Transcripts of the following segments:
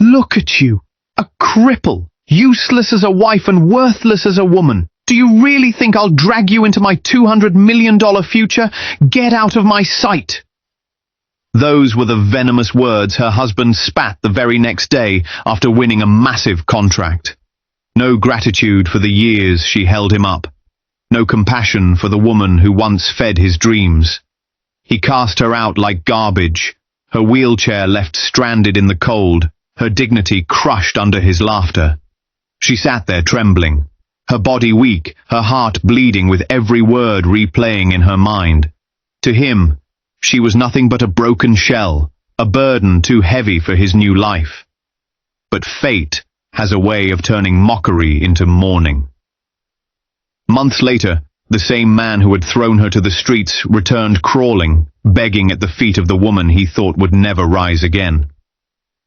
Look at you, a cripple, useless as a wife and worthless as a woman. Do you really think I'll drag you into my $200 million future? Get out of my sight." Those were the venomous words her husband spat the very next day after winning a massive contract. No gratitude for the years she held him up. No compassion for the woman who once fed his dreams. He cast her out like garbage, her wheelchair left stranded in the cold, her dignity crushed under his laughter. She sat there trembling, her body weak, her heart bleeding with every word replaying in her mind. To him, she was nothing but a broken shell, a burden too heavy for his new life. But fate has a way of turning mockery into mourning. Months later, the same man who had thrown her to the streets returned crawling, begging at the feet of the woman he thought would never rise again.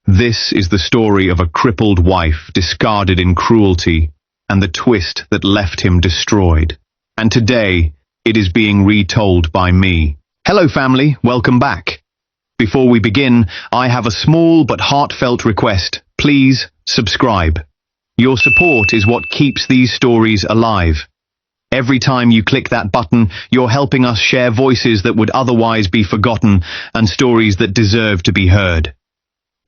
This is the story of a crippled wife discarded in cruelty, and the twist that left him destroyed. And today, it is being retold by me. Hello family, welcome back. Before we begin, I have a small but heartfelt request. Please subscribe. Your support is what keeps these stories alive. Every time you click that button, you're helping us share voices that would otherwise be forgotten and stories that deserve to be heard.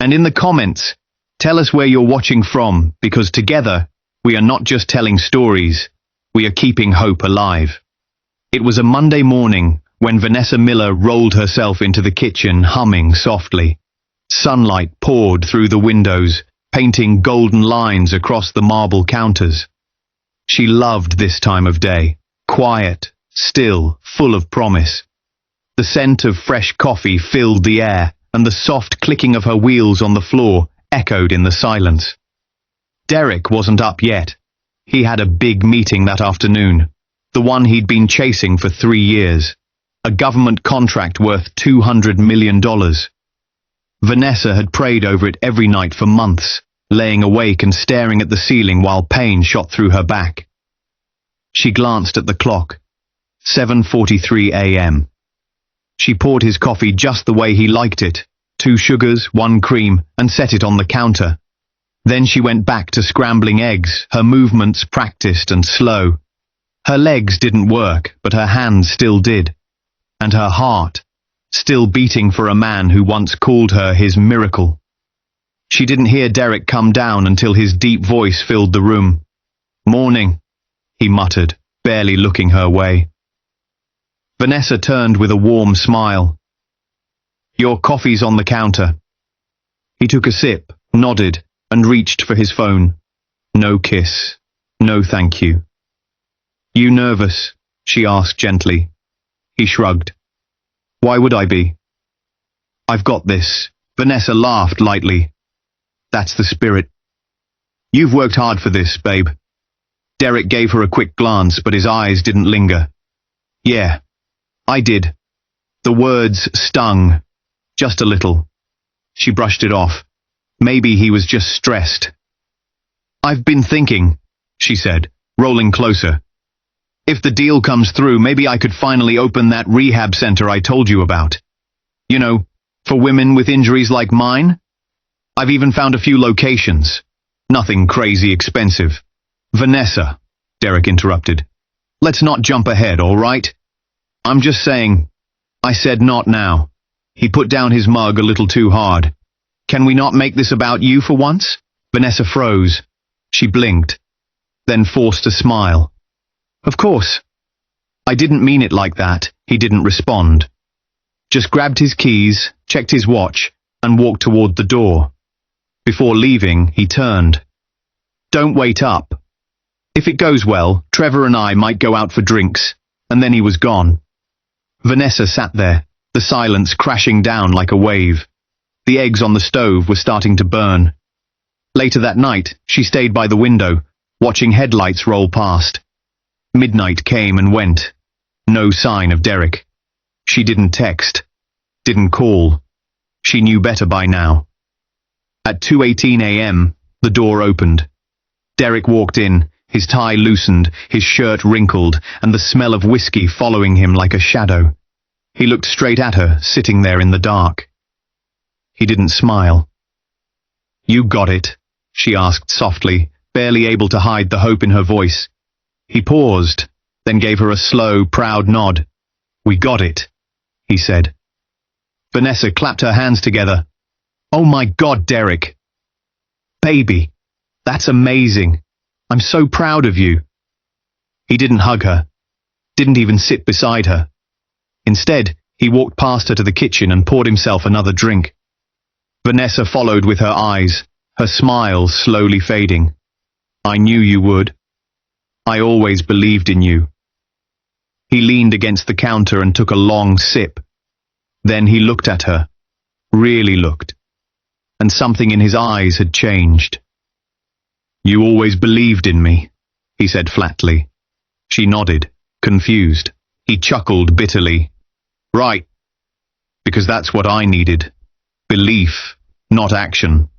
And in the comments, tell us where you're watching from, because together, we are not just telling stories, we are keeping hope alive. It was a Monday morning when Vanessa Miller rolled herself into the kitchen humming softly. Sunlight poured through the windows, painting golden lines across the marble counters. She loved this time of day, quiet, still, full of promise. The scent of fresh coffee filled the air, and the soft clicking of her wheels on the floor echoed in the silence. Derek wasn't up yet. He had a big meeting that afternoon, the one he'd been chasing for 3 years, a government contract worth $200 million. Vanessa had prayed over it every night for months, laying awake and staring at the ceiling while pain shot through her back. She glanced at the clock. 7:43 a.m. She poured his coffee just the way he liked it, 2 sugars, 1 cream, and set it on the counter. Then she went back to scrambling eggs, her movements practiced and slow. Her legs didn't work, but her hands still did. And her heart, still beating for a man who once called her his miracle. She didn't hear Derek come down until his deep voice filled the room. "Morning," he muttered, barely looking her way. Vanessa turned with a warm smile. "Your coffee's on the counter." He took a sip, nodded, and reached for his phone. No kiss. No thank you. "You nervous?" she asked gently. He shrugged. "Why would I be?" "I've got this." Vanessa laughed lightly. "That's the spirit. You've worked hard for this, babe." Derek gave her a quick glance, but his eyes didn't linger. "Yeah, I did." The words stung. Just a little. She brushed it off. Maybe he was just stressed. "I've been thinking," she said, rolling closer. "If the deal comes through, maybe I could finally open that rehab center I told you about. You know, for women with injuries like mine. I've even found a few locations. Nothing crazy expensive." "Vanessa," Derek interrupted. "Let's not jump ahead, all right? I'm just saying." "I said not now." He put down his mug a little too hard. "Can we not make this about you for once?" Vanessa froze. She blinked, then forced a smile. "Of course." "I didn't mean it like that." He didn't respond. Just grabbed his keys, checked his watch, and walked toward the door. Before leaving, he turned. "Don't wait up. If it goes well, Trevor and I might go out for drinks." And then he was gone. Vanessa sat there, the silence crashing down like a wave. The eggs on the stove were starting to burn. Later that night, she stayed by the window, watching headlights roll past. Midnight came and went. No sign of Derek. She didn't text. Didn't call. She knew better by now. At 2:18 a.m., the door opened. Derek walked in, his tie loosened, his shirt wrinkled, and the smell of whiskey following him like a shadow. He looked straight at her, sitting there in the dark. He didn't smile. You got it, she asked softly, barely able to hide the hope in her voice. He paused, then gave her a slow, proud nod. We got it, he said. Vanessa clapped her hands together. Oh my God, Derek. Baby, that's amazing. I'm so proud of you. He didn't hug her, didn't even sit beside her. Instead, he walked past her to the kitchen and poured himself another drink. Vanessa followed with her eyes, her smile slowly fading. I knew you would. I always believed in you. He leaned against the counter and took a long sip. Then he looked at her, really looked, and something in his eyes had changed. You always believed in me, he said flatly. She nodded, confused. He chuckled bitterly. Right, because that's what I needed. Belief, not action.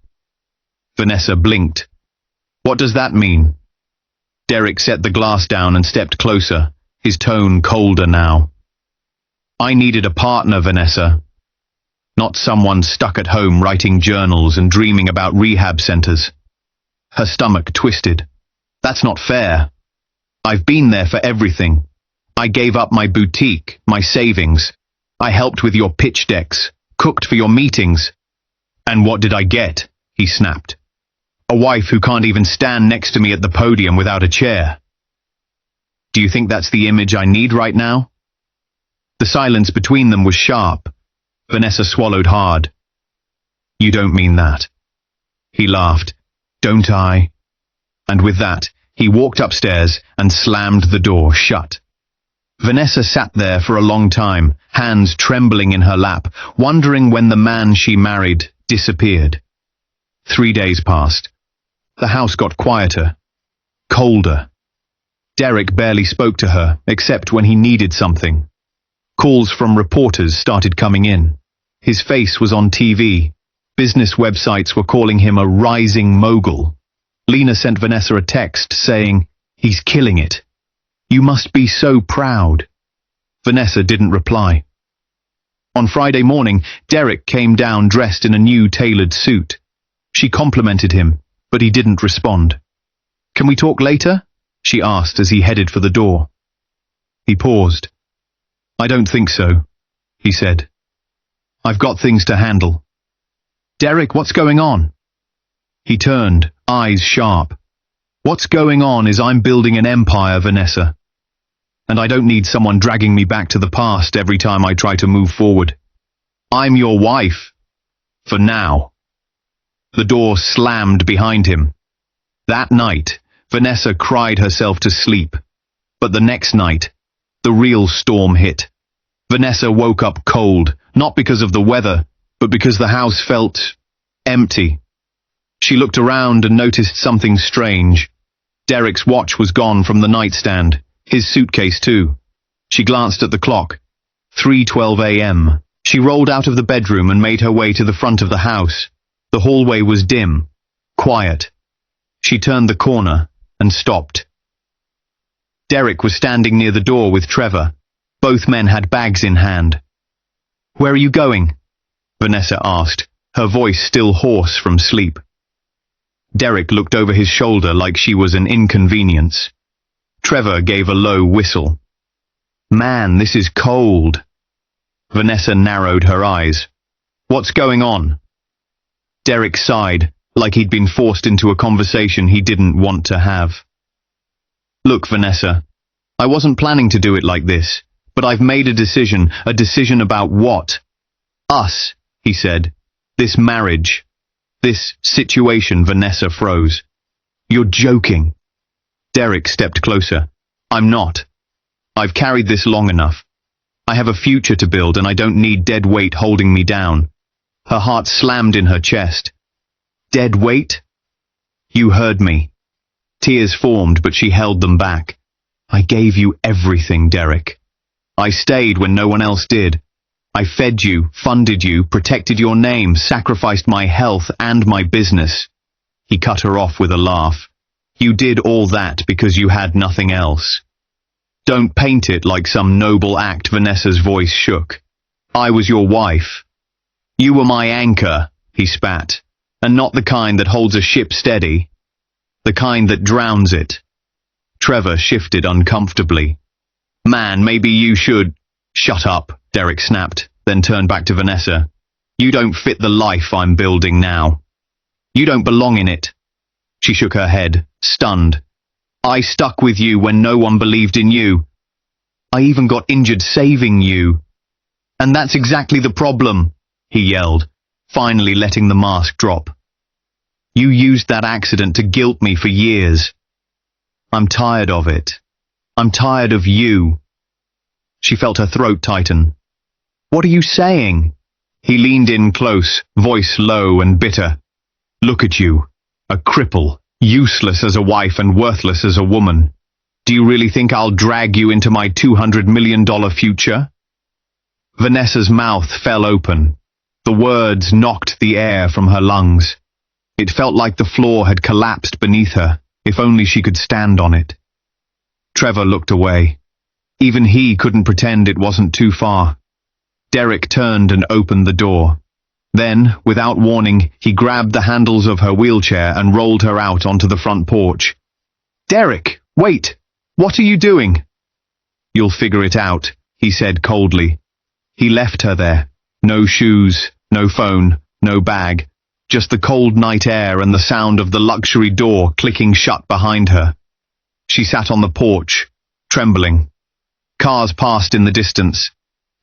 Vanessa blinked. What does that mean? Derek set the glass down and stepped closer, his tone colder now. I needed a partner, Vanessa. Not someone stuck at home writing journals and dreaming about rehab centers. Her stomach twisted. That's not fair. I've been there for everything. I gave up my boutique, my savings. I helped with your pitch decks, cooked for your meetings. And what did I get? He snapped. A wife who can't even stand next to me at the podium without a chair. Do you think that's the image I need right now? The silence between them was sharp. Vanessa swallowed hard. You don't mean that. He laughed. Don't I? And with that, he walked upstairs and slammed the door shut. Vanessa sat there for a long time, hands trembling in her lap, wondering when the man she married disappeared. 3 days passed. The house got quieter, colder. Derek barely spoke to her, except when he needed something. Calls from reporters started coming in. His face was on TV. Business websites were calling him a rising mogul. Lena sent Vanessa a text saying, he's killing it. You must be so proud. Vanessa didn't reply. On Friday morning, Derek came down dressed in a new tailored suit. She complimented him, but he didn't respond. Can we talk later? She asked as he headed for the door. He paused. I don't think so, he said. I've got things to handle. Derek, what's going on? He turned, eyes sharp. What's going on is I'm building an empire, Vanessa. And I don't need someone dragging me back to the past every time I try to move forward. I'm your wife. For now. The door slammed behind him. That night, Vanessa cried herself to sleep. But the next night, the real storm hit. Vanessa woke up cold, not because of the weather, but because the house felt empty. She looked around and noticed something strange. Derek's watch was gone from the nightstand, his suitcase too. She glanced at the clock. 3:12 a.m. She rolled out of the bedroom and made her way to the front of the house. The hallway was dim, quiet. She turned the corner and stopped. Derek was standing near the door with Trevor. Both men had bags in hand. Where are you going? Vanessa asked, her voice still hoarse from sleep. Derek looked over his shoulder like she was an inconvenience. Trevor gave a low whistle. Man, this is cold. Vanessa narrowed her eyes. What's going on? Derek sighed, like he'd been forced into a conversation he didn't want to have. Look, Vanessa, I wasn't planning to do it like this, but I've made a decision about what? Us, he said. This marriage. This situation. Vanessa froze. You're joking. Derek stepped closer. I'm not. I've carried this long enough. I have a future to build and I don't need dead weight holding me down. Her heart slammed in her chest. Dead weight? You heard me. Tears formed, but she held them back. I gave you everything, Derek. I stayed when no one else did. I fed you, funded you, protected your name, sacrificed my health and my business. He cut her off with a laugh. You did all that because you had nothing else. Don't paint it like some noble act. Vanessa's voice shook. I was your wife. You were my anchor, he spat. And not the kind that holds a ship steady. The kind that drowns it. Trevor shifted uncomfortably. Man, maybe you should... Shut up, Derek snapped, then turned back to Vanessa. You don't fit the life I'm building now. You don't belong in it. She shook her head, stunned. I stuck with you when no one believed in you. I even got injured saving you. And that's exactly the problem, he yelled, finally letting the mask drop. You used that accident to guilt me for years. I'm tired of it. I'm tired of you. She felt her throat tighten. What are you saying? He leaned in close, voice low and bitter. Look at you, a cripple, useless as a wife and worthless as a woman. Do you really think I'll drag you into my $200 million future? Vanessa's mouth fell open. The words knocked the air from her lungs. It felt like the floor had collapsed beneath her, if only she could stand on it. Trevor looked away. Even he couldn't pretend it wasn't too far. Derek turned and opened the door. Then, without warning, he grabbed the handles of her wheelchair and rolled her out onto the front porch. Derek, wait! What are you doing? You'll figure it out, he said coldly. He left her there. No shoes, no phone, no bag. Just the cold night air and the sound of the luxury door clicking shut behind her. She sat on the porch, trembling. Cars passed in the distance.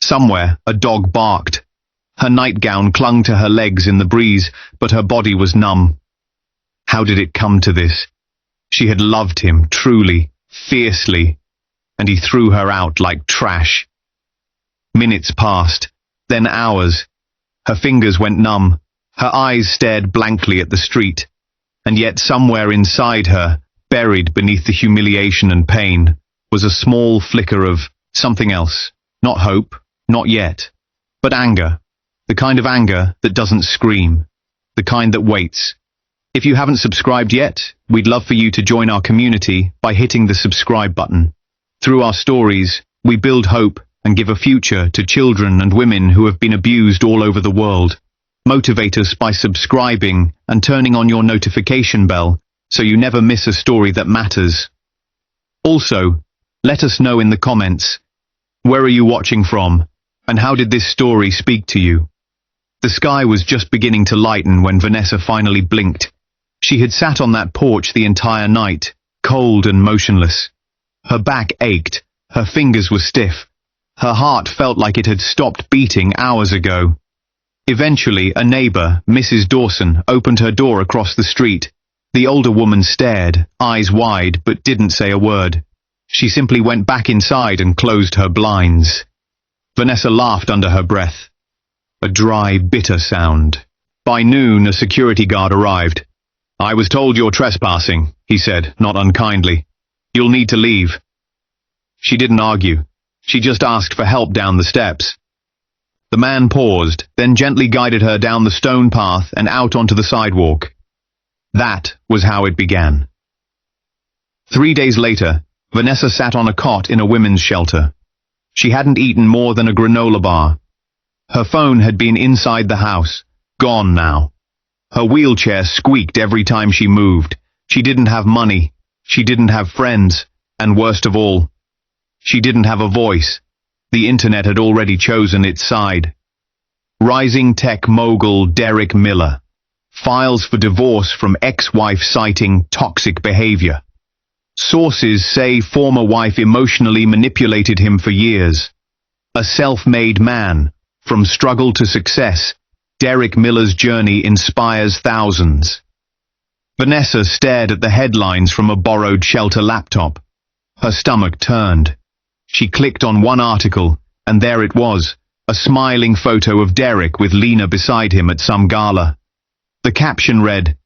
Somewhere, a dog barked. Her nightgown clung to her legs in the breeze, but her body was numb. How did it come to this? She had loved him, truly, fiercely, and he threw her out like trash. Minutes passed, then hours. Her fingers went numb. Her eyes stared blankly at the street, and yet somewhere inside her, buried beneath the humiliation and pain, was a small flicker of something else. Not hope, not yet, but anger. The kind of anger that doesn't scream, the kind that waits. If you haven't subscribed yet, we'd love for you to join our community by hitting the subscribe button. Through our stories, we build hope and give a future to children and women who have been abused all over the world. Motivate us by subscribing and turning on your notification bell so you never miss a story that matters. Also, let us know in the comments, where are you watching from, and how did this story speak to you? The sky was just beginning to lighten when Vanessa finally blinked. She had sat on that porch the entire night, cold and motionless. Her back ached, her fingers were stiff. Her heart felt like it had stopped beating hours ago. Eventually, a neighbor, Mrs. Dawson, opened her door across the street. The older woman stared, eyes wide, but didn't say a word. She simply went back inside and closed her blinds. Vanessa laughed under her breath. A dry, bitter sound. By noon, a security guard arrived. I was told you're trespassing, he said, not unkindly. You'll need to leave. She didn't argue. She just asked for help down the steps. The man paused, then gently guided her down the stone path and out onto the sidewalk. That was how it began. 3 days later, Vanessa sat on a cot in a women's shelter. She hadn't eaten more than a granola bar. Her phone had been inside the house, gone now. Her wheelchair squeaked every time she moved. She didn't have money. She didn't have friends. And worst of all, she didn't have a voice. The internet had already chosen its side. Rising tech mogul Derek Miller. Files for divorce from ex-wife citing toxic behavior. Sources say former wife emotionally manipulated him for years. A self-made man. From struggle to success, Derek Miller's journey inspires thousands. Vanessa stared at the headlines from a borrowed shelter laptop. Her stomach turned. She clicked on one article, and there it was, a smiling photo of Derek with Lena beside him at some gala. The caption read,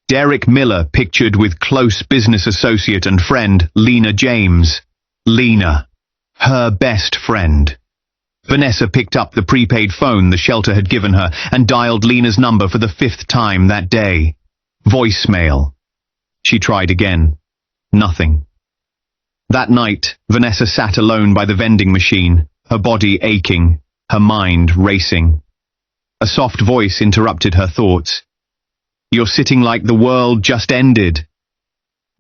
Derek Miller pictured with close business associate and friend Lena James. Lena, her best friend. Vanessa picked up the prepaid phone the shelter had given her and dialed Lena's number for the 5th time that day. Voicemail. She tried again. Nothing. That night, Vanessa sat alone by the vending machine, her body aching, her mind racing. A soft voice interrupted her thoughts. You're sitting like the world just ended."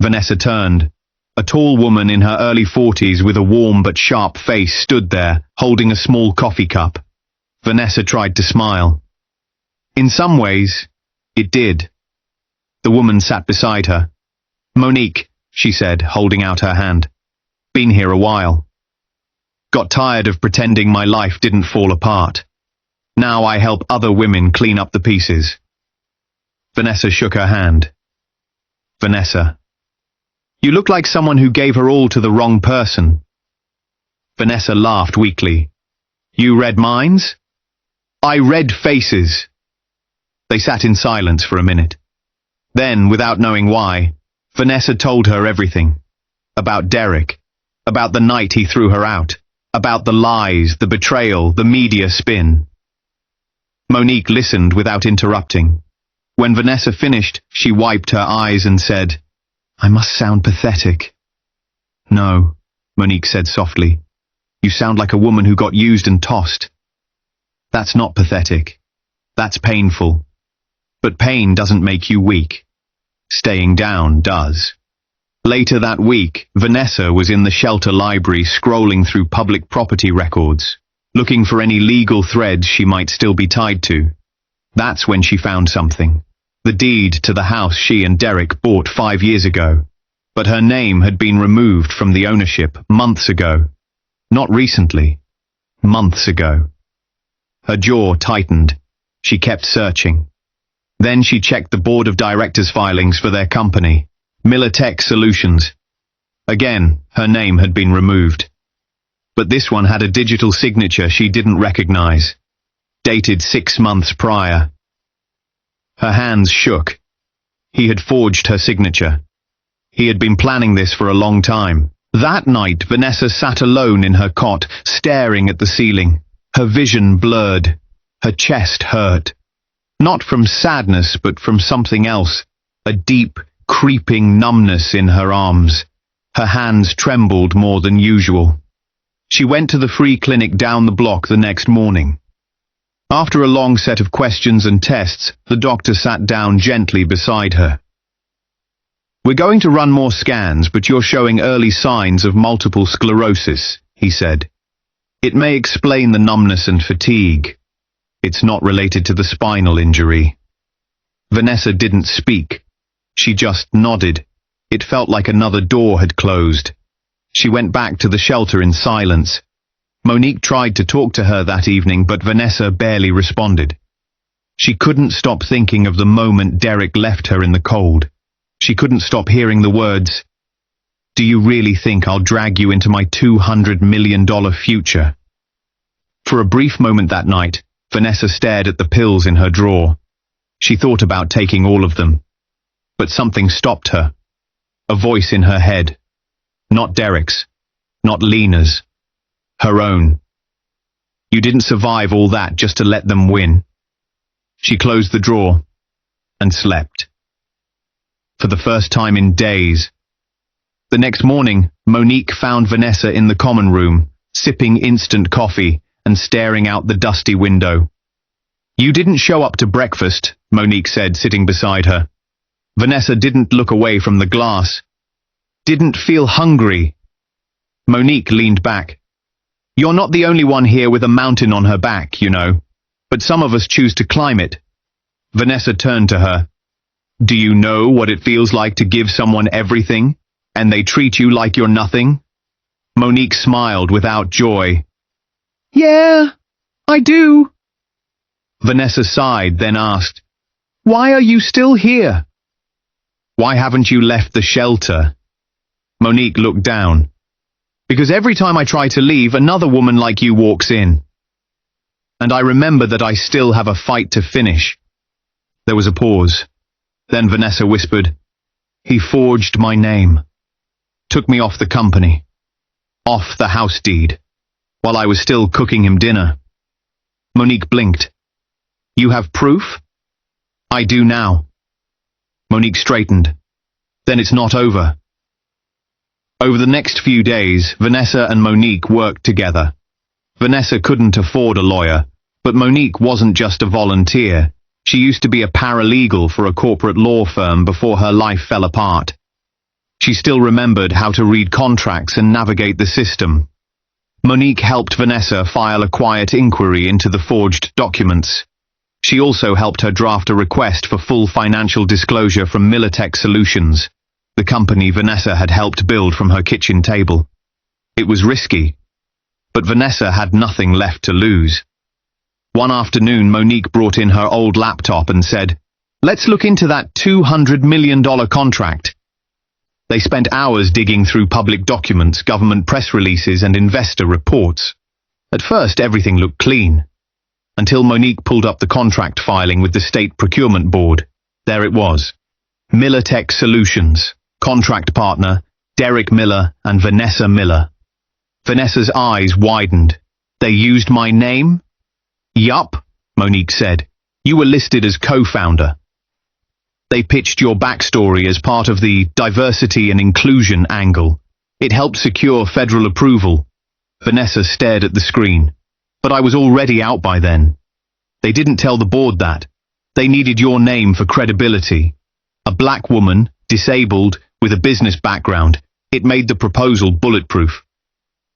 Vanessa turned. A tall woman in her early 40s with a warm but sharp face stood there, holding a small coffee cup. Vanessa tried to smile. In some ways, it did. The woman sat beside her. "Monique," she said, holding out her hand. "Been here a while. Got tired of pretending my life didn't fall apart. Now I help other women clean up the pieces." Vanessa shook her hand. "Vanessa, you look like someone who gave her all to the wrong person." Vanessa laughed weakly. "You read minds?" "I read faces." They sat in silence for a minute. Then, without knowing why, Vanessa told her everything. About Derek. About the night he threw her out. About the lies, the betrayal, the media spin. Monique listened without interrupting. When Vanessa finished, she wiped her eyes and said, "I must sound pathetic." "No," Monique said softly. "You sound like a woman who got used and tossed." "That's not pathetic. That's painful. But pain doesn't make you weak. Staying down does." Later that week, Vanessa was in the shelter library scrolling through public property records, looking for any legal threads she might still be tied to. That's when she found something. The deed to the house she and Derek bought 5 years ago. But her name had been removed from the ownership months ago. Not recently. Months ago. Her jaw tightened. She kept searching. Then she checked the board of directors' filings for their company, Miller Tech Solutions. Again, her name had been removed. But this one had a digital signature she didn't recognize, dated 6 months prior. Her hands shook. He had forged her signature. He had been planning this for a long time. That night, Vanessa sat alone in her cot, staring at the ceiling. Her vision blurred. Her chest hurt. Not from sadness, but from something else. A deep, creeping numbness in her arms. Her hands trembled more than usual. She went to the free clinic down the block the next morning. After a long set of questions and tests, the doctor sat down gently beside her. "We're going to run more scans, but you're showing early signs of multiple sclerosis," he said. "It may explain the numbness and fatigue. It's not related to the spinal injury." Vanessa didn't speak. She just nodded. It felt like another door had closed. She went back to the shelter in silence. Monique tried to talk to her that evening, but Vanessa barely responded. She couldn't stop thinking of the moment Derek left her in the cold. She couldn't stop hearing the words, "Do you really think I'll drag you into my $200 million future?" For a brief moment that night, Vanessa stared at the pills in her drawer. She thought about taking all of them. But something stopped her. A voice in her head. Not Derek's. Not Lena's. Her own. "You didn't survive all that just to let them win." She closed the drawer and slept. For the first time in days. The next morning, Monique found Vanessa in the common room, sipping instant coffee and staring out the dusty window. "You didn't show up to breakfast," Monique said, sitting beside her. Vanessa didn't look away from the glass. "Didn't feel hungry." Monique leaned back. "You're not the only one here with a mountain on her back, you know. But some of us choose to climb it." Vanessa turned to her. "Do you know what it feels like to give someone everything, and they treat you like you're nothing?" Monique smiled without joy. "Yeah, I do." Vanessa sighed, then asked, "Why are you still here?" "Why haven't you left the shelter?" Monique looked down. "Because every time I try to leave, another woman like you walks in. And I remember that I still have a fight to finish." There was a pause. Then Vanessa whispered, "He forged my name. Took me off the company. Off the house deed. While I was still cooking him dinner." Monique blinked. "You have proof?" "I do now." Monique straightened. "Then it's not over." Over the next few days, Vanessa and Monique worked together. Vanessa couldn't afford a lawyer, but Monique wasn't just a volunteer. She used to be a paralegal for a corporate law firm before her life fell apart. She still remembered how to read contracts and navigate the system. Monique helped Vanessa file a quiet inquiry into the forged documents. She also helped her draft a request for full financial disclosure from Militech Solutions, the company Vanessa had helped build from her kitchen table. It was risky, but Vanessa had nothing left to lose. One afternoon, Monique brought in her old laptop and said, "Let's look into that $200 million contract." They spent hours digging through public documents, government press releases, and investor reports. At first, everything looked clean, until Monique pulled up the contract filing with the State Procurement Board. There it was. Militech Solutions, contract partner, Derek Miller and Vanessa Miller. Vanessa's eyes widened. "They used my name?" "Yup," Monique said. "You were listed as co-founder. They pitched your backstory as part of the diversity and inclusion angle. It helped secure federal approval." Vanessa stared at the screen. "But I was already out by then." "They didn't tell the board that. They needed your name for credibility. A black woman, disabled, with a business background. It made the proposal bulletproof."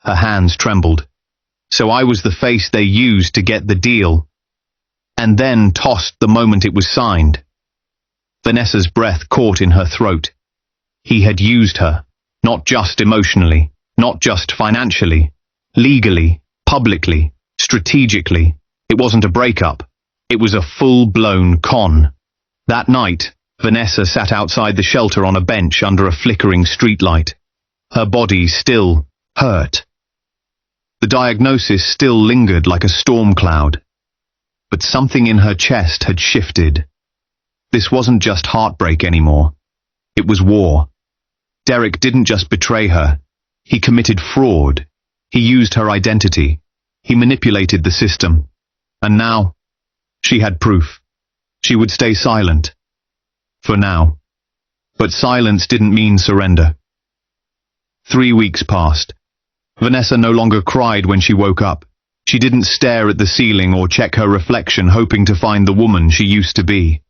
Her hands trembled. "So I was the face they used to get the deal, and then tossed the moment it was signed." Vanessa's breath caught in her throat. He had used her, not just emotionally, not just financially, legally, publicly, strategically. It wasn't a breakup. It was a full-blown con. That night, Vanessa sat outside the shelter on a bench under a flickering streetlight. Her body still hurt. The diagnosis still lingered like a storm cloud. But something in her chest had shifted. This wasn't just heartbreak anymore. It was war. Derek didn't just betray her. He committed fraud. He used her identity. He manipulated the system. And now, she had proof. She would stay silent. For now. But silence didn't mean surrender. 3 weeks passed. Vanessa no longer cried when she woke up. She didn't stare at the ceiling or check her reflection hoping to find the woman she used to be.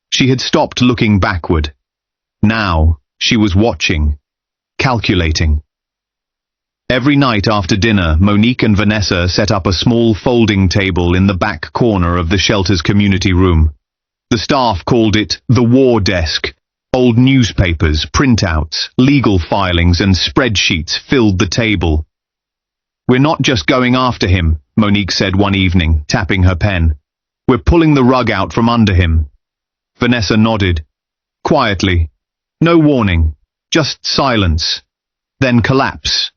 She had stopped looking backward. Now, she was watching, calculating. Every night after dinner, Monique and Vanessa set up a small folding table in the back corner of the shelter's community room. The staff called it the war desk. Old newspapers, printouts, legal filings, and spreadsheets filled the table. "We're not just going after him," Monique said one evening, tapping her pen. "We're pulling the rug out from under him." Vanessa nodded. Quietly. No warning. Just silence. Then collapse.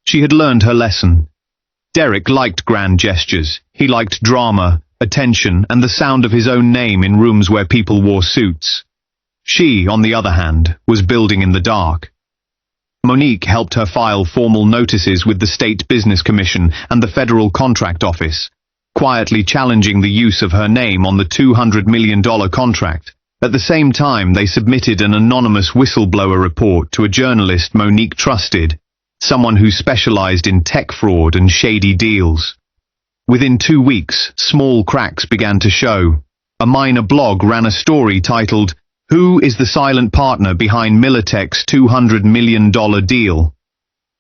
She had learned her lesson. Derek liked grand gestures. He liked drama, attention, and the sound of his own name in rooms where people wore suits. She, on the other hand, was building in the dark. Monique helped her file formal notices with the State Business Commission and the Federal Contract Office, quietly challenging the use of her name on the $200 million contract. At the same time, they submitted an anonymous whistleblower report to a journalist Monique trusted, someone who specialized in tech fraud and shady deals. Within 2 weeks, small cracks began to show. A minor blog ran a story titled, "Who is the silent partner behind Militech's $200 million deal?"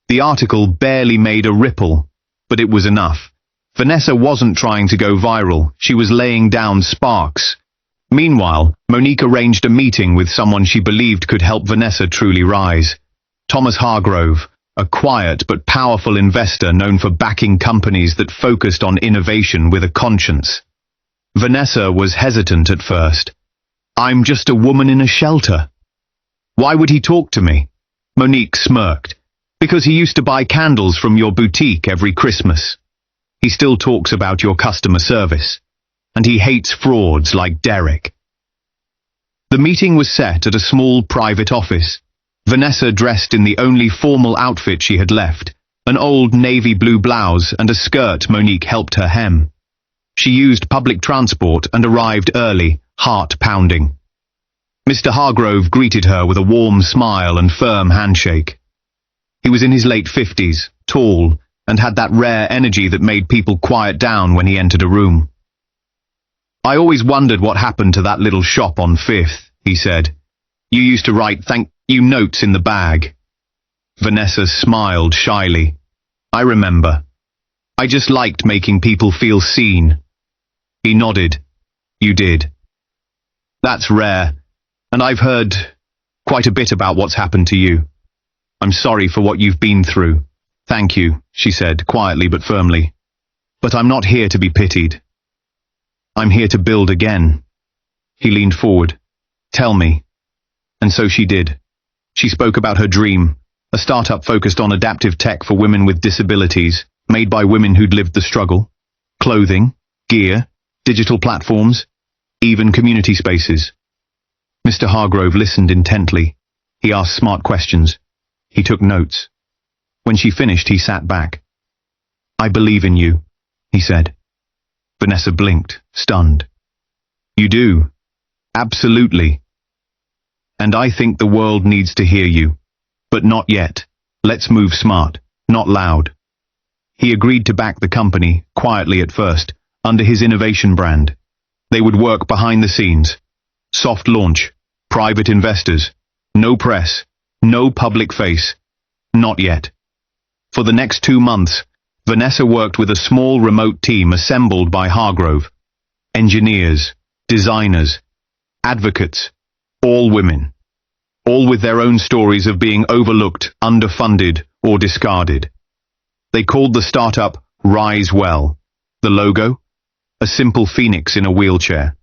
The article barely made a ripple, but it was enough. Vanessa wasn't trying to go viral, she was laying down sparks. Meanwhile, Monique arranged a meeting with someone she believed could help Vanessa truly rise. Thomas Hargrove, a quiet but powerful investor known for backing companies that focused on innovation with a conscience. Vanessa was hesitant at first. "I'm just a woman in a shelter. Why would he talk to me?" Monique smirked. "Because he used to buy candles from your boutique every Christmas. He still talks about your customer service. And he hates frauds like Derek." The meeting was set at a small private office. Vanessa dressed in the only formal outfit she had left, an old navy blue blouse and a skirt Monique helped her hem. She used public transport and arrived early, heart pounding. Mr. Hargrove greeted her with a warm smile and firm handshake. He was in his late 50s, tall, and had that rare energy that made people quiet down when he entered a room. I always wondered what happened to that little shop on Fifth, he said. You used to write thank you notes in the bag. Vanessa smiled shyly. I remember. I just liked making people feel seen. He nodded. You did. That's rare, and I've heard quite a bit about what's happened to you. I'm sorry for what you've been through. Thank you, she said, quietly but firmly. But I'm not here to be pitied. I'm here to build again. He leaned forward. Tell me. And so she did. She spoke about her dream, a startup focused on adaptive tech for women with disabilities, made by women who'd lived the struggle. Clothing, gear, digital platforms, even community spaces. Mr. Hargrove listened intently. He asked smart questions. He took notes. When she finished, he sat back. I believe in you, he said. Vanessa blinked, stunned. You do? Absolutely. And I think the world needs to hear you. But not yet. Let's move smart, not loud. He agreed to back the company, quietly at first, under his innovation brand. They would work behind the scenes. Soft launch, private investors, no press, no public face. Not yet. For the next 2 months, Vanessa worked with a small remote team assembled by Hargrove. Engineers, designers, advocates, all women. All with their own stories of being overlooked, underfunded, or discarded. They called the startup Rise Well. The logo? A simple phoenix in a wheelchair.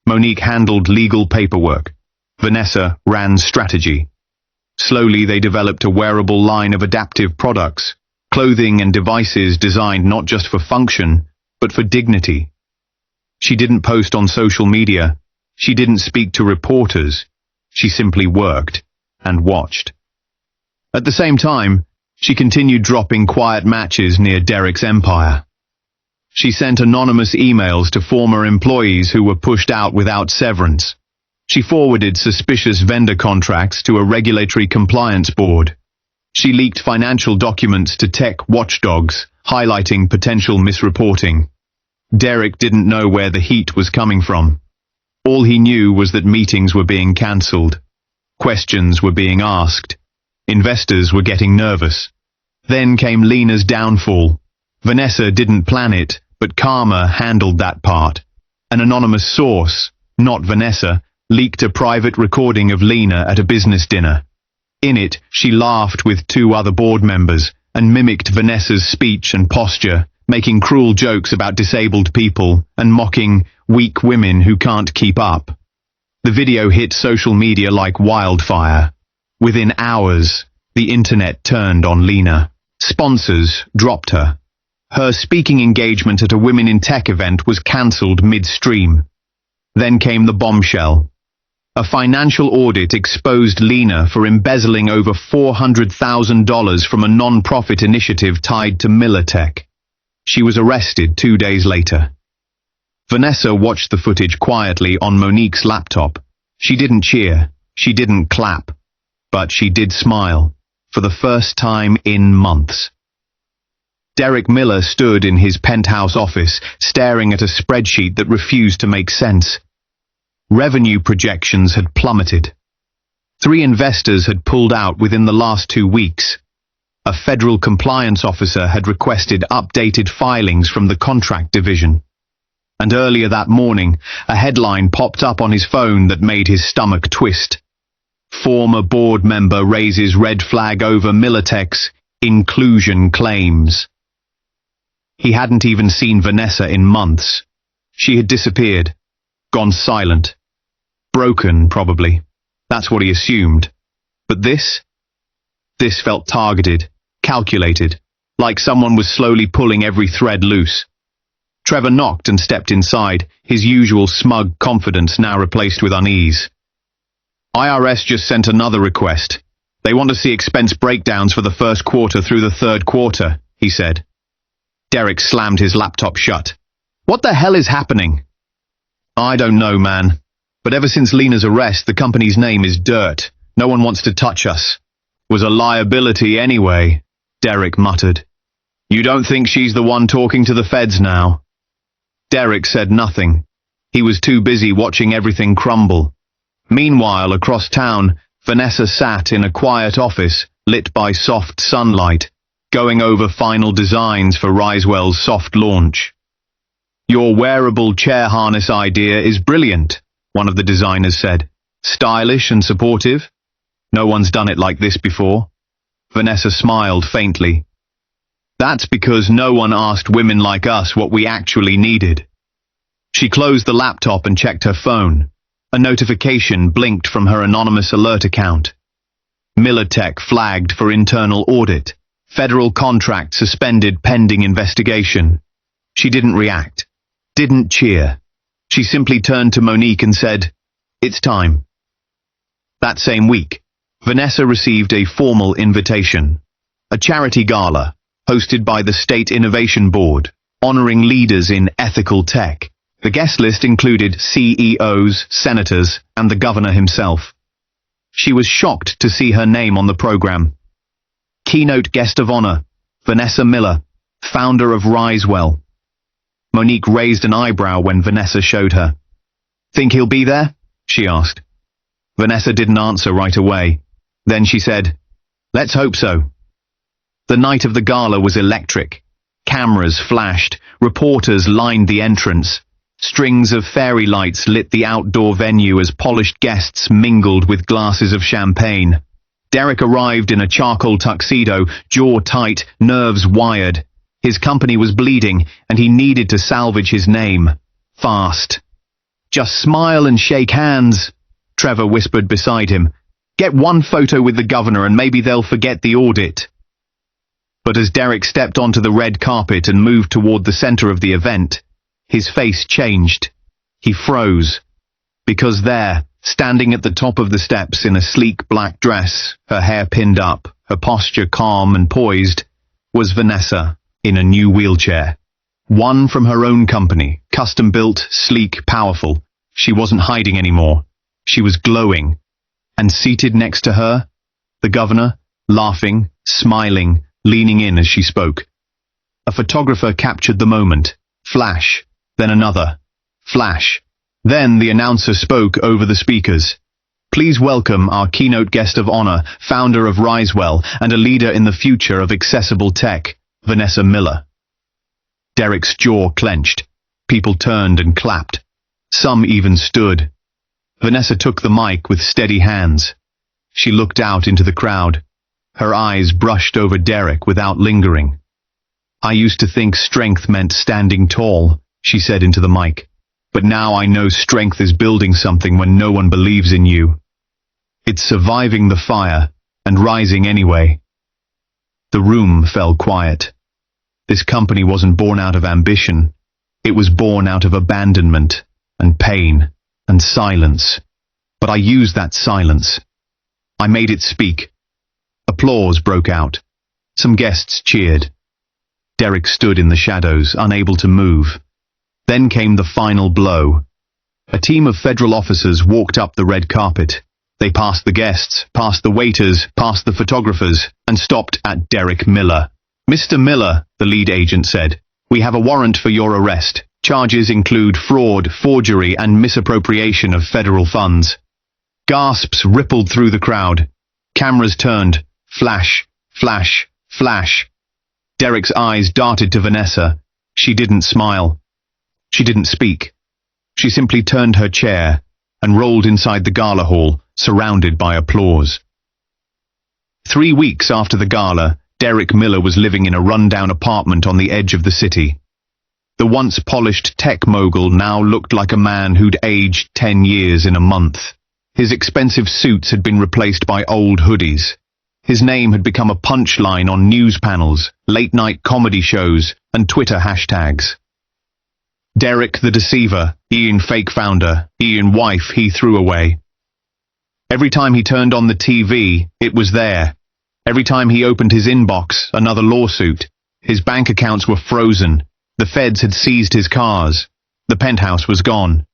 Monique handled legal paperwork. Vanessa ran strategy. Slowly they developed a wearable line of adaptive products, clothing and devices designed not just for function, but for dignity. She didn't post on social media. She didn't speak to reporters. She simply worked and watched. At the same time, she continued dropping quiet matches near Derek's empire. She sent anonymous emails to former employees who were pushed out without severance. She forwarded suspicious vendor contracts to a regulatory compliance board. She leaked financial documents to tech watchdogs, highlighting potential misreporting. Derek didn't know where the heat was coming from. All he knew was that meetings were being cancelled. Questions were being asked. Investors were getting nervous. Then came Lena's downfall. Vanessa didn't plan it, but karma handled that part. An anonymous source, not Vanessa, leaked a private recording of Lena at a business dinner. In it, she laughed with 2 other board members and mimicked Vanessa's speech and posture, making cruel jokes about disabled people and mocking weak women who can't keep up. The video hit social media like wildfire. Within hours, the internet turned on Lena. Sponsors dropped her. Her speaking engagement at a Women in Tech event was cancelled midstream. Then came the bombshell. A financial audit exposed Lena for embezzling over $400,000 from a non-profit initiative tied to Militech. She was arrested 2 days later. Vanessa watched the footage quietly on Monique's laptop. She didn't cheer. She didn't clap. But she did smile, for the first time in months. Derek Miller stood in his penthouse office, staring at a spreadsheet that refused to make sense. Revenue projections had plummeted. 3 investors had pulled out within the last 2 weeks. A federal compliance officer had requested updated filings from the contract division. And earlier that morning, a headline popped up on his phone that made his stomach twist. Former board member raises red flag over Militech's inclusion claims. He hadn't even seen Vanessa in months. She had disappeared, gone silent. Broken, probably. That's what he assumed. But this felt targeted, calculated, like someone was slowly pulling every thread loose. Trevor knocked and stepped inside, his usual smug confidence now replaced with unease. IRS just sent another request. They want to see expense breakdowns for the first quarter through the third quarter, he said. Derek slammed his laptop shut. What the hell is happening? I don't know, man. But ever since Lena's arrest, the company's name is dirt. No one wants to touch us. Was a liability anyway, Derek muttered. You don't think she's the one talking to the feds now? Derek said nothing. He was too busy watching everything crumble. Meanwhile, across town, Vanessa sat in a quiet office, lit by soft sunlight, going over final designs for Risewell's soft launch. "Your wearable chair harness idea is brilliant," one of the designers said. "Stylish and supportive. No one's done it like this before." Vanessa smiled faintly. "That's because no one asked women like us what we actually needed." She closed the laptop and checked her phone. A notification blinked from her anonymous alert account. Miller Tech flagged for internal audit. Federal contract suspended pending investigation. She didn't react. Didn't cheer. She simply turned to Monique and said, "It's time." That same week, Vanessa received a formal invitation. A charity gala, hosted by the State Innovation Board, honoring leaders in ethical tech. The guest list included CEOs, senators, and the governor himself. She was shocked to see her name on the program. Keynote guest of honor, Vanessa Miller, founder of Risewell. Monique raised an eyebrow when Vanessa showed her. "Think he'll be there?" she asked. Vanessa didn't answer right away. Then she said, "Let's hope so." The night of the gala was electric. Cameras flashed, reporters lined the entrance. Strings of fairy lights lit the outdoor venue as polished guests mingled with glasses of champagne. Derek arrived in a charcoal tuxedo, jaw tight, nerves wired. His company was bleeding, and he needed to salvage his name. Fast. "Just smile and shake hands," Trevor whispered beside him. "Get one photo with the governor and maybe they'll forget the audit." But as Derek stepped onto the red carpet and moved toward the center of the event, his face changed. He froze. Because there, standing at the top of the steps in a sleek black dress, her hair pinned up, her posture calm and poised, was Vanessa, in a new wheelchair. One from her own company, custom-built, sleek, powerful. She wasn't hiding anymore. She was glowing. And seated next to her, the governor, laughing, smiling, leaning in as she spoke. A photographer captured the moment. Flash. Then another. Flash. Then the announcer spoke over the speakers. "Please welcome our keynote guest of honor, founder of Risewell and a leader in the future of accessible tech, Vanessa Miller." Derek's jaw clenched. People turned and clapped. Some even stood. Vanessa took the mic with steady hands. She looked out into the crowd. Her eyes brushed over Derek without lingering. "I used to think strength meant standing tall," she said into the mic. "But now I know strength is building something when no one believes in you. It's surviving the fire and rising anyway." The room fell quiet. This company wasn't born out of ambition. It was born out of abandonment and pain and silence. But I used that silence. I made it speak. Applause broke out. Some guests cheered. Derek stood in the shadows, unable to move. Then came the final blow. A team of federal officers walked up the red carpet. They passed the guests, past the waiters, past the photographers, and stopped at Derek Miller. "Mr. Miller," the lead agent said, "we have a warrant for your arrest. Charges include fraud, forgery, and misappropriation of federal funds." Gasps rippled through the crowd. Cameras turned. Flash, flash, flash. Derek's eyes darted to Vanessa. She didn't smile. She didn't speak. She simply turned her chair and rolled inside the gala hall, surrounded by applause. 3 weeks after the gala, Derek Miller was living in a rundown apartment on the edge of the city. The once polished tech mogul now looked like a man who'd aged 10 years in a month. His expensive suits had been replaced by old hoodies. His name had become a punchline on news panels, late-night comedy shows, and Twitter hashtags. Derek the Deceiver, Ian fake founder, Ian wife he threw away. Every time he turned on the TV, it was there. Every time he opened his inbox, another lawsuit. His bank accounts were frozen. The feds had seized his cars. The penthouse was gone.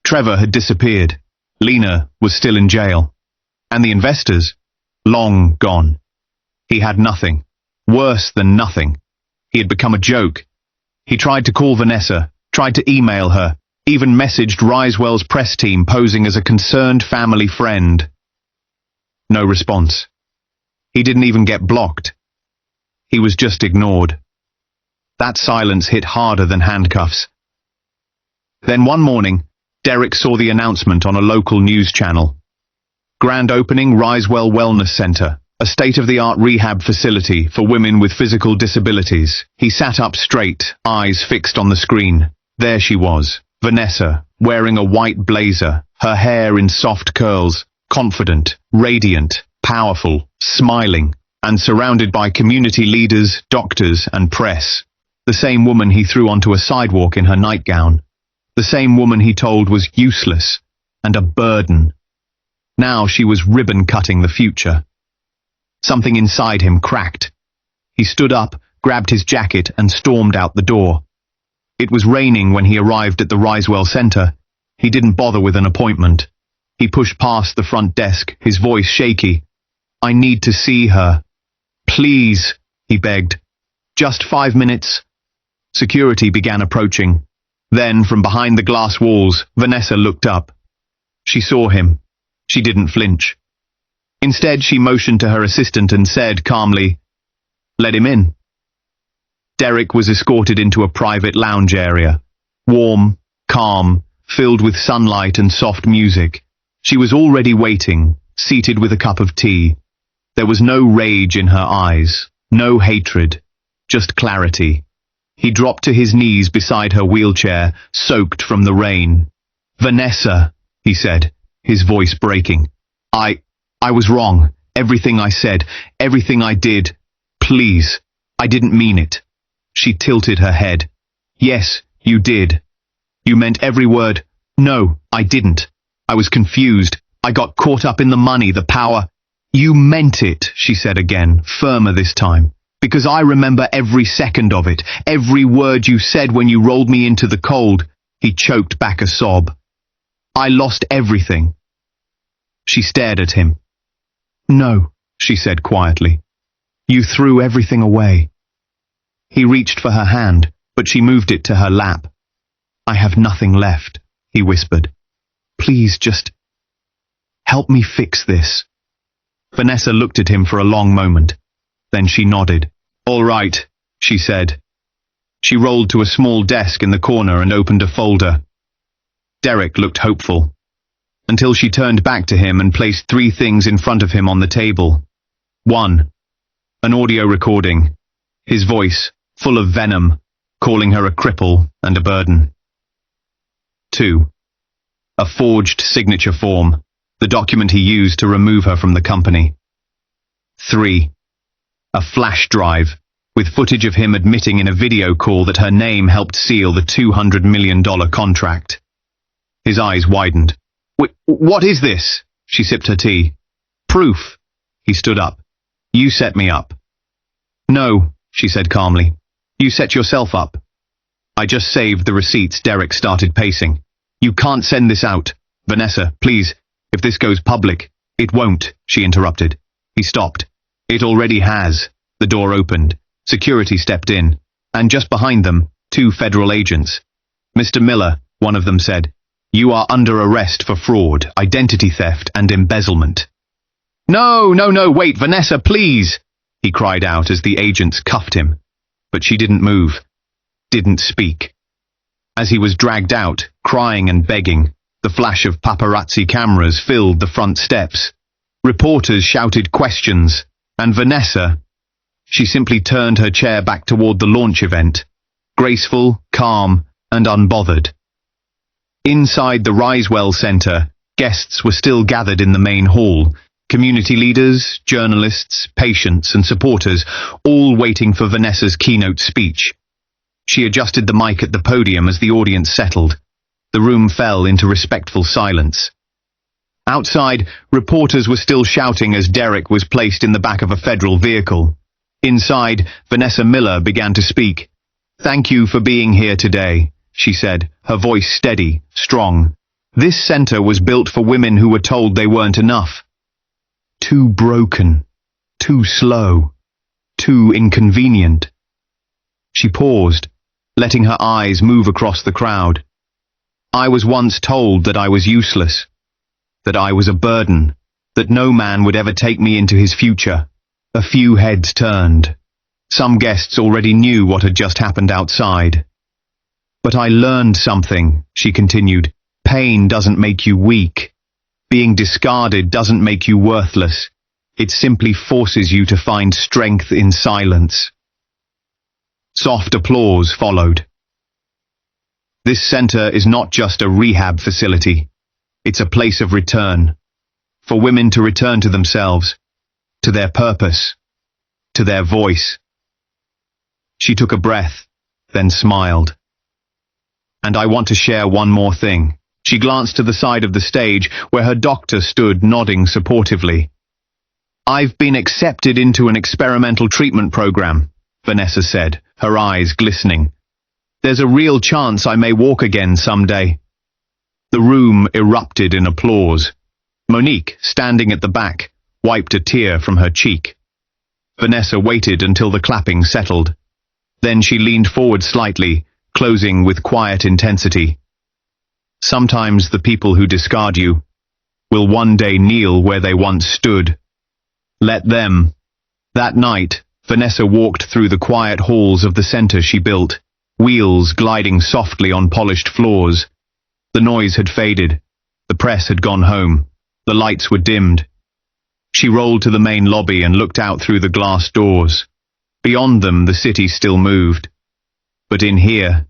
Trevor had disappeared. Lena was still in jail. And the investors? Long gone. He had nothing. Worse than nothing. He had become a joke. He tried to call Vanessa, tried to email her, Even messaged Risewell's press team posing as a concerned family friend. No response. He didn't even get blocked. He was just ignored. That silence hit harder than handcuffs. Then one morning, Derek saw the announcement on a local news channel. Grand opening Risewell Wellness Center, a state-of-the-art rehab facility for women with physical disabilities. He sat up straight, eyes fixed on the screen. There she was, Vanessa, wearing a white blazer, her hair in soft curls, confident, radiant, powerful, smiling, and surrounded by community leaders, doctors, and press. The same woman he threw onto a sidewalk in her nightgown. The same woman he told was useless and a burden. Now she was ribbon-cutting the future. Something inside him cracked. He stood up, grabbed his jacket, and stormed out the door. It was raining when he arrived at the Risewell Center. He didn't bother with an appointment. He pushed past the front desk, his voice shaky. "I need to see her. Please," he begged. "Just 5 minutes." Security began approaching. Then, from behind the glass walls, Vanessa looked up. She saw him. She didn't flinch. Instead, she motioned to her assistant and said calmly, "Let him in." Derek was escorted into a private lounge area. Warm, calm, filled with sunlight and soft music. She was already waiting, seated with a cup of tea. There was no rage in her eyes, no hatred, just clarity. He dropped to his knees beside her wheelchair, soaked from the rain. "Vanessa," he said, his voice breaking. I was wrong. Everything I said, everything I did. Please, I didn't mean it." She tilted her head. "Yes, you did. You meant every word." "No, I didn't. I was confused. I got caught up in the money, the power." "You meant it," she said again, firmer this time. "Because I remember every second of it, every word you said when you rolled me into the cold." He choked back a sob. "I lost everything." She stared at him. "No," she said quietly. "You threw everything away." He reached for her hand, but she moved it to her lap. "I have nothing left," he whispered. "Please just help me fix this." Vanessa looked at him for a long moment. Then she nodded. "All right," she said. She rolled to a small desk in the corner and opened a folder. Derek looked hopeful, until she turned back to him and placed 3 things in front of him on the table. 1. An audio recording, his voice, full of venom, calling her a cripple and a burden. 2. A forged signature form, the document he used to remove her from the company. 3. A flash drive, with footage of him admitting in a video call that her name helped seal the $200 million contract. His eyes widened. What is this?" She sipped her tea. "Proof." He stood up. "You set me up." "No," she said calmly. "You set yourself up." "I just saved the receipts." Derek started pacing. "You can't send this out. Vanessa, please. If this goes public." "It won't," she interrupted. He stopped. "It already has." The door opened. Security stepped in. And just behind them, 2 federal agents. "Mr. Miller," one of them said, "you are under arrest for fraud, identity theft, and embezzlement." No, wait, Vanessa, please," he cried out as the agents cuffed him. But she didn't move, didn't speak. As he was dragged out, crying and begging, the flash of paparazzi cameras filled the front steps. Reporters shouted questions, and Vanessa, she simply turned her chair back toward the launch event, graceful, calm, and unbothered. Inside the Risewell Center, guests were still gathered in the main hall, community leaders, journalists, patients, and supporters, all waiting for Vanessa's keynote speech. She adjusted the mic at the podium as the audience settled. The room fell into respectful silence. Outside, reporters were still shouting as Derek was placed in the back of a federal vehicle. Inside, Vanessa Miller began to speak. "Thank you for being here today," she said, her voice steady, strong. "This center was built for women who were told they weren't enough. Too broken, too slow, too inconvenient." She paused, letting her eyes move across the crowd. I was once told that I was useless, that I was a burden, that no man would ever take me into his future. A few heads turned. Some guests already knew what had just happened outside. But I learned something, she continued. Pain doesn't make you weak. Being discarded doesn't make you worthless. It simply forces you to find strength in silence. Soft applause followed. This center is not just a rehab facility. It's a place of return. For women to return to themselves, to their purpose, to their voice. She took a breath, then smiled. And I want to share one more thing. She glanced to the side of the stage where her doctor stood nodding supportively. I've been accepted into an experimental treatment program, Vanessa said, her eyes glistening. There's a real chance I may walk again someday. The room erupted in applause. Monique, standing at the back, wiped a tear from her cheek. Vanessa waited until the clapping settled. Then she leaned forward slightly, closing with quiet intensity. Sometimes the people who discard you will one day kneel where they once stood. Let them. That night, Vanessa walked through the quiet halls of the center she built, wheels gliding softly on polished floors. The noise had faded. The press had gone home. The lights were dimmed. She rolled to the main lobby and looked out through the glass doors. Beyond them, the city still moved. But in here,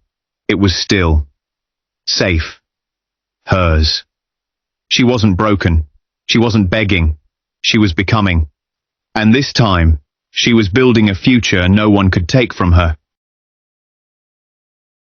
it was still. Safe. Hers. She wasn't broken. She wasn't begging. She was becoming. And this time, she was building a future no one could take from her.